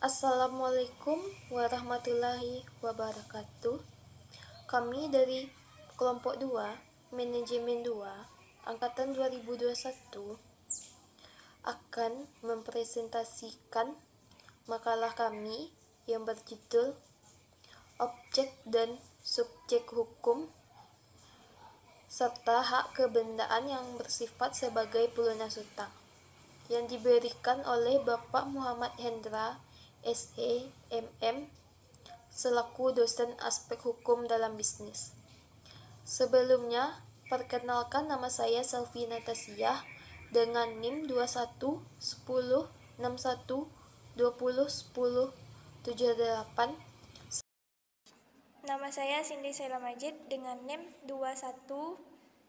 Assalamualaikum warahmatullahi wabarakatuh. Kami dari kelompok 2, Manajemen 2, Angkatan 2021 akan mempresentasikan makalah kami yang berjudul Objek dan Subjek Hukum serta Hak Kebendaan yang bersifat sebagai pelunas hutang yang diberikan oleh Bapak Muhammad Hendra SE, MM, selaku dosen aspek hukum dalam bisnis. Sebelumnya, perkenalkan nama saya Selvi Natasiah dengan NIM 21 10 61 20 10 78. Nama saya Cindy Sheila Majid dengan NIM 21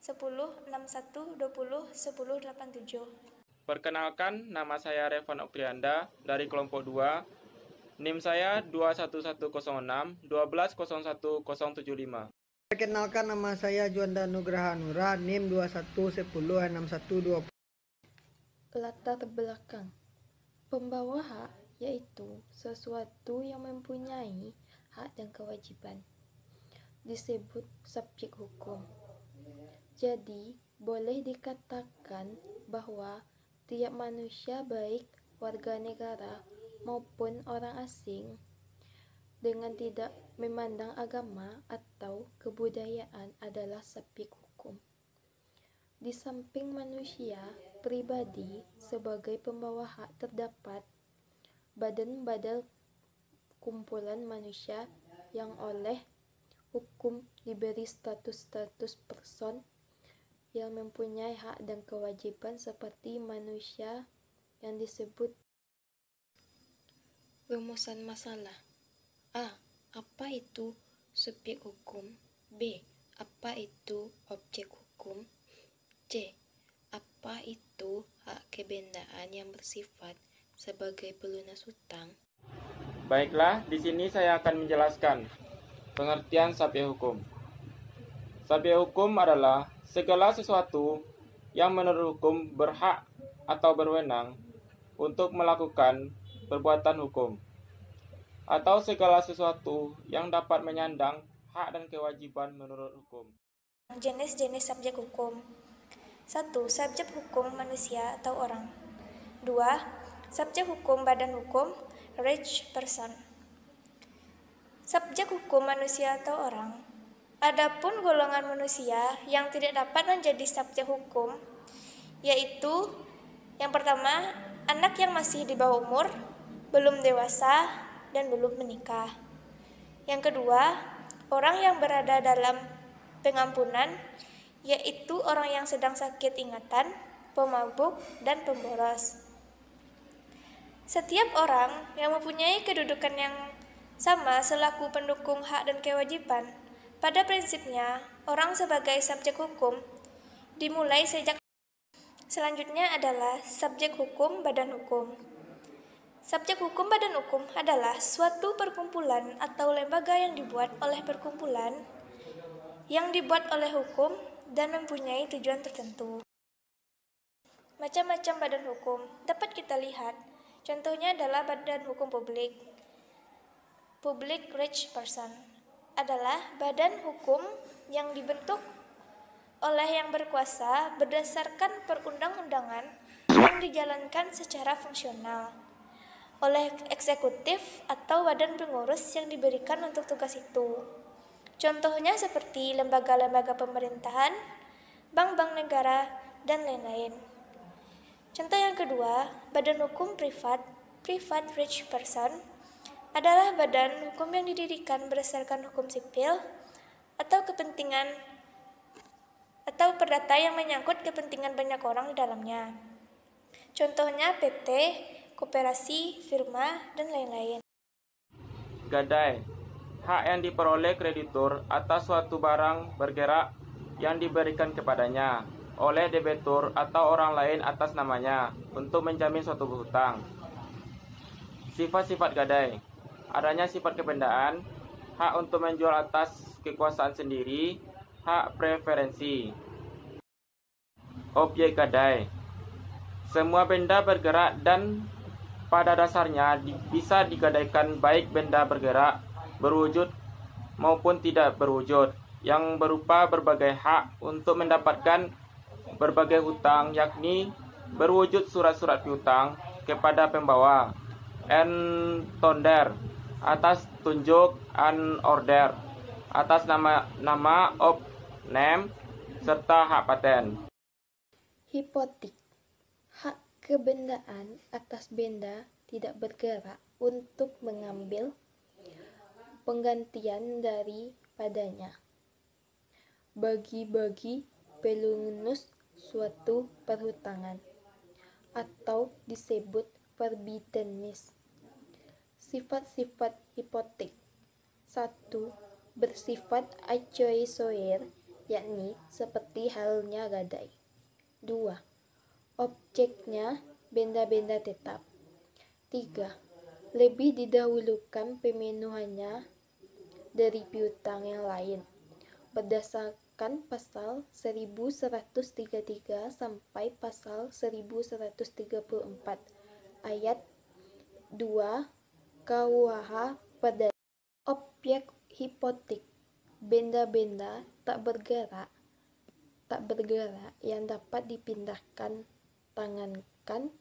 10 61 20 10 87. Perkenalkan, nama saya Revan Oktrianda dari kelompok 2. NIM saya 21106 1201075. Perkenalkan, nama saya Juanda Nugraha Nura, NIM 21106120. Latar belakang pembawa hak yaitu sesuatu yang mempunyai hak dan kewajiban, disebut subjek hukum. Jadi, boleh dikatakan bahwa tiap manusia, baik warga negara maupun orang asing, dengan tidak memandang agama atau kebudayaan adalah subjek hukum. Di samping manusia pribadi sebagai pembawa hak, terdapat badan-badan kumpulan manusia yang oleh hukum diberi status-status person yang mempunyai hak dan kewajiban seperti manusia yang disebut rumusan masalah. A. Apa itu subjek hukum? B. Apa itu objek hukum? C. Apa itu hak kebendaan yang bersifat sebagai pelunas hutang? Baiklah, di sini saya akan menjelaskan pengertian subjek hukum. Subjek hukum adalah segala sesuatu yang menurut hukum berhak atau berwenang untuk melakukan perbuatan hukum, atau segala sesuatu yang dapat menyandang hak dan kewajiban menurut hukum. Jenis-jenis subjek hukum. 1. Subjek hukum manusia atau orang. 2. Subjek hukum badan hukum, rich person. Subjek hukum manusia atau orang. Adapun golongan manusia yang tidak dapat menjadi subjek hukum, yaitu yang pertama, anak yang masih di bawah umur, belum dewasa, dan belum menikah. Yang kedua, orang yang berada dalam pengampunan, yaitu orang yang sedang sakit ingatan, pemabuk, dan pemboros. Setiap orang yang mempunyai kedudukan yang sama selaku pendukung hak dan kewajiban, pada prinsipnya, orang sebagai subjek hukum dimulai sejak. Selanjutnya adalah subjek hukum badan hukum. Subjek hukum badan hukum adalah suatu perkumpulan atau lembaga yang dibuat oleh perkumpulan, yang dibuat oleh hukum dan mempunyai tujuan tertentu. Macam-macam badan hukum dapat kita lihat. Contohnya adalah badan hukum publik. Public rich person adalah badan hukum yang dibentuk oleh yang berkuasa berdasarkan perundang-undangan yang dijalankan secara fungsional oleh eksekutif atau badan pengurus yang diberikan untuk tugas itu. Contohnya seperti lembaga-lembaga pemerintahan, bank-bank negara, dan lain-lain. Contoh yang kedua, badan hukum privat, private rich person, adalah badan hukum yang didirikan berdasarkan hukum sipil atau kepentingan atau perdata yang menyangkut kepentingan banyak orang di dalamnya. Contohnya PT, koperasi, firma, dan lain-lain. Gadai, hak yang diperoleh kreditur atas suatu barang bergerak yang diberikan kepadanya oleh debitur atau orang lain atas namanya untuk menjamin suatu hutang. Sifat-sifat gadai: adanya sifat kebendaan, hak untuk menjual atas kekuasaan sendiri, hak preferensi. Objek gadai: semua benda bergerak dan pada dasarnya bisa digadaikan baik benda bergerak, berwujud maupun tidak berwujud, yang berupa berbagai hak untuk mendapatkan berbagai hutang, yakni berwujud surat-surat piutang kepada pembawa, tonder, atas tunjuk, order, atas nama of name, serta hak paten. Hipotik, hak kebendaan atas benda tidak bergerak untuk mengambil penggantian daripadanya. Bagi-bagi pelunus suatu perhutangan atau disebut verbitennis. Sifat-sifat hipotek. 1. Bersifat accoessoire, yakni seperti halnya gadai. 2. Objeknya benda-benda tetap. 3. Lebih didahulukan pemenuhannya dari piutang yang lain berdasarkan pasal 1133 sampai pasal 1134 ayat 2 KUH pada objek hipotek, benda-benda tak bergerak yang dapat dipindahkan tangankan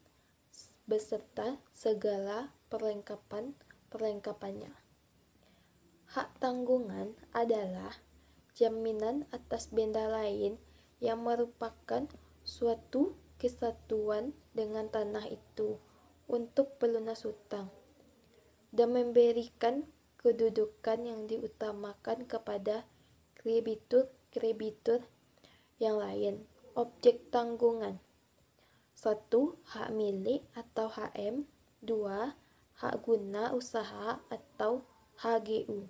beserta segala perlengkapannya. Hak tanggungan adalah jaminan atas benda lain yang merupakan suatu kesatuan dengan tanah itu untuk pelunas hutang dan memberikan kedudukan yang diutamakan kepada kreditur yang lain. Objek tanggungan: 1. Hak milik atau HM. 2. Hak guna usaha atau HGU.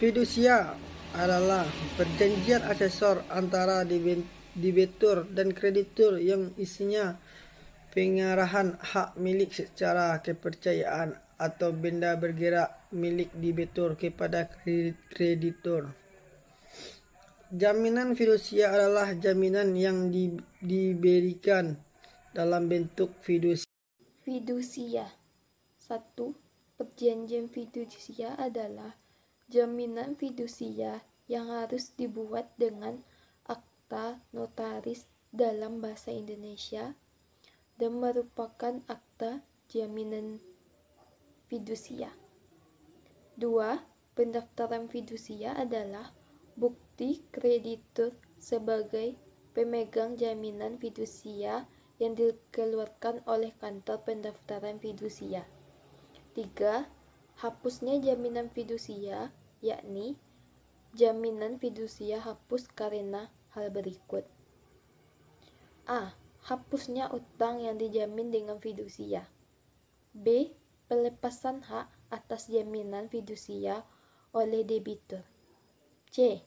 Fidusia adalah perjanjian asesor antara debitur dan kreditur yang isinya pengarahan hak milik secara kepercayaan atau benda bergerak milik debitur kepada kreditur. Jaminan fidusia adalah jaminan yang diberikan dalam bentuk fidusia. Fidusia. 1. Perjanjian fidusia adalah jaminan fidusia yang harus dibuat dengan akta notaris dalam bahasa Indonesia dan merupakan akta jaminan fidusia. 2. Pendaftaran fidusia adalah bukti kreditur sebagai pemegang jaminan fidusia yang dikeluarkan oleh kantor pendaftaran fidusia. 3. Hapusnya jaminan fidusia, yakni jaminan fidusia hapus karena hal berikut. A. Hapusnya utang yang dijamin dengan fidusia. B. Pelepasan hak atas jaminan fidusia oleh debitur. C.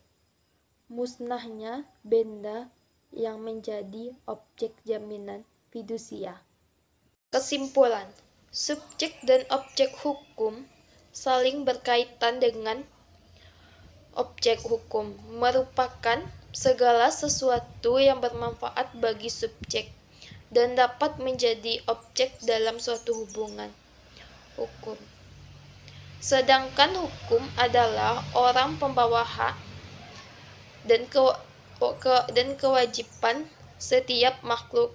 Musnahnya benda yang menjadi objek jaminan fidusia. Kesimpulan: subjek dan objek hukum saling berkaitan dengan objek hukum, merupakan segala sesuatu yang bermanfaat bagi subjek dan dapat menjadi objek dalam suatu hubungan hukum. Sedangkan hukum adalah orang pembawa hak dan kewajiban setiap makhluk